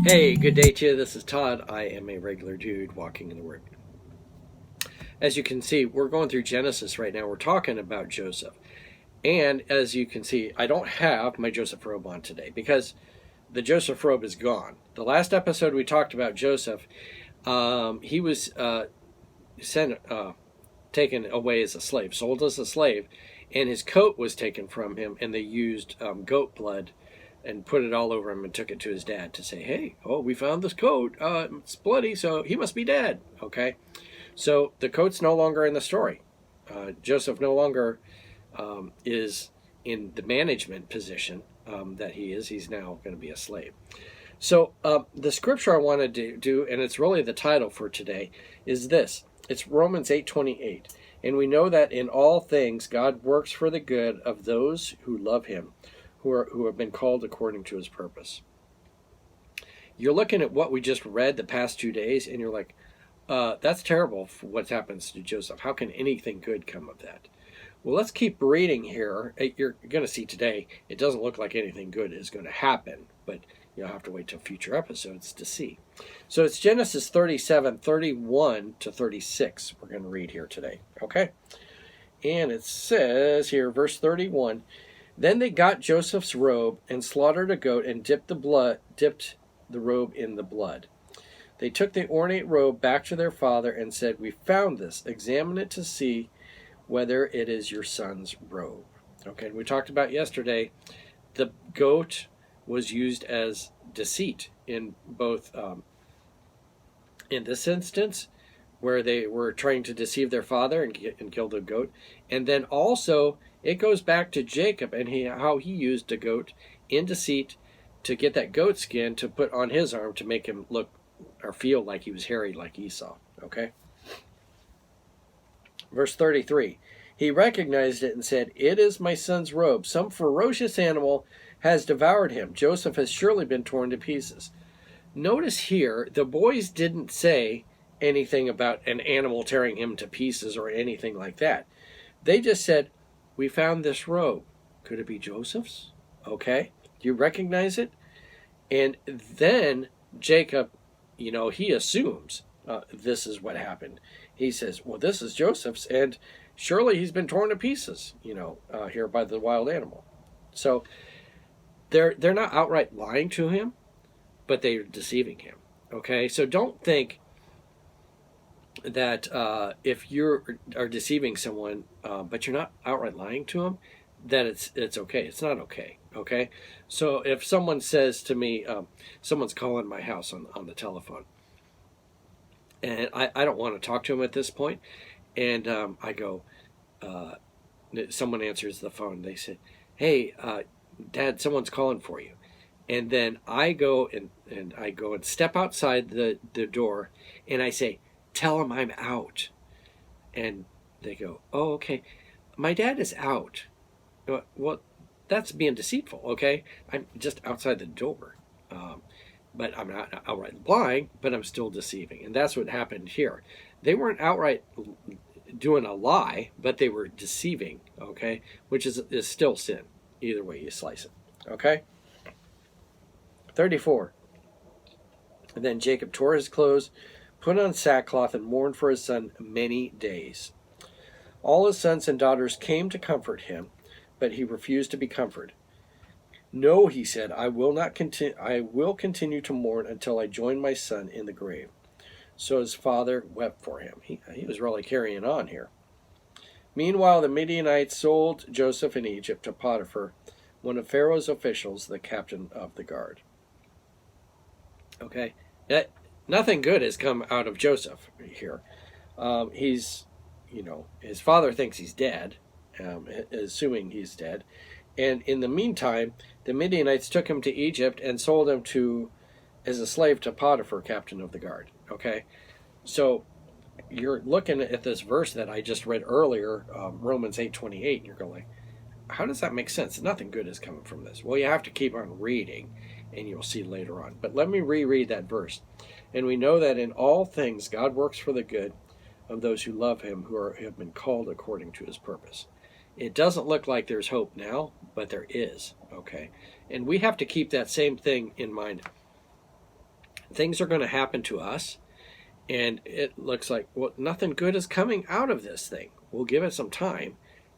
Hey, good day to you. This is Todd. I am a regular dude walking in the Word. As you can see, we're going through Genesis right now. We're talking about Joseph. And as you can see, I don't have my Joseph robe on today because the Joseph robe is gone. The last episode we talked about Joseph, he was taken away as a slave, sold as a slave, and his coat was taken from him, and they used goat blood and put it all over him and took it to his dad to say, hey, we found this coat. It's bloody, so he must be dead. Okay, so the coat's no longer in the story. Joseph no longer is in the management position that he is. He's now going to be a slave. So the scripture I wanted to do, and it's really the title for today, is this. It's Romans 8:28. And we know that in all things God works for the good of those who love him, who have been called according to his purpose. You're looking at what we just read the past 2 days, and you're like, that's terrible for what happens to Joseph. How can anything good come of that? Well, let's keep reading here. You're going to see today, it doesn't look like anything good is going to happen, but you'll have to wait till future episodes to see. So it's Genesis 37:31 to 36 we're going to read here today, okay? And it says here, verse 31, then they got Joseph's robe and slaughtered a goat and dipped the robe in the blood. They took the ornate robe back to their father and said, we found this. Examine it to see whether it is your son's robe. Okay, we talked about yesterday, the goat was used as deceit in both, in this instance, where they were trying to deceive their father and kill the goat. And then also, it goes back to Jacob and how he used a goat in deceit to get that goat skin to put on his arm to make him look or feel like he was hairy like Esau. Okay? Verse 33, he recognized it and said, it is my son's robe. Some ferocious animal has devoured him. Joseph has surely been torn to pieces. Notice here, the boys didn't say anything about an animal tearing him to pieces or anything like that. They just said, we found this robe. Could it be Joseph's? Okay. Do you recognize it? And then Jacob, he assumes this is what happened. He says, well, this is Joseph's, and surely he's been torn to pieces, here by the wild animal. So they're not outright lying to him, but they're deceiving him. Okay, so don't think that if you are deceiving someone, but you're not outright lying to them, that it's okay. It's not okay. Okay, so if someone says to me, someone's calling my house on the telephone, and I don't want to talk to him at this point, and I go, someone answers the phone. They say, hey, Dad, someone's calling for you. And then I go and step outside the door, and I say, tell him I'm out. And they go, oh, okay. My dad is out. Well, that's being deceitful, okay? I'm just outside the door. But I'm not outright lying, but I'm still deceiving. And that's what happened here. They weren't outright doing a lie, but they were deceiving, okay? Which is still sin, either way you slice it, okay? 34. And then Jacob tore his clothes, put on sackcloth, and mourned for his son many days. All his sons and daughters came to comfort him, but he refused to be comforted. No, he said, I will continue to mourn until I join my son in the grave. So his father wept for him. He was really carrying on here. Meanwhile, the Midianites sold Joseph in Egypt to Potiphar, one of Pharaoh's officials, the captain of the guard. Okay, nothing good has come out of Joseph here. He's, his father thinks he's dead, assuming he's dead. And in the meantime, the Midianites took him to Egypt and sold him as a slave to Potiphar, captain of the guard. Okay, so you're looking at this verse that I just read earlier, Romans 8:28, and you're going, how does that make sense? Nothing good is coming from this. Well, you have to keep on reading, and you'll see later on. But let me reread that verse. And we know that in all things God works for the good of those who love him, who have been called according to his purpose. It doesn't look like there's hope now, but there is, okay? And we have to keep that same thing in mind things are going to happen to us, and it looks like, well, nothing good is coming out of this thing. We'll give it some time,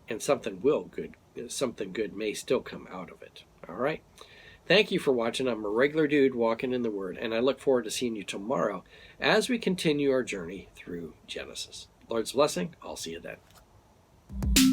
and something good may still come out of it. All right. Thank you for watching. I'm a regular dude walking in the Word, and I look forward to seeing you tomorrow as we continue our journey through Genesis. Lord's blessing. I'll see you then.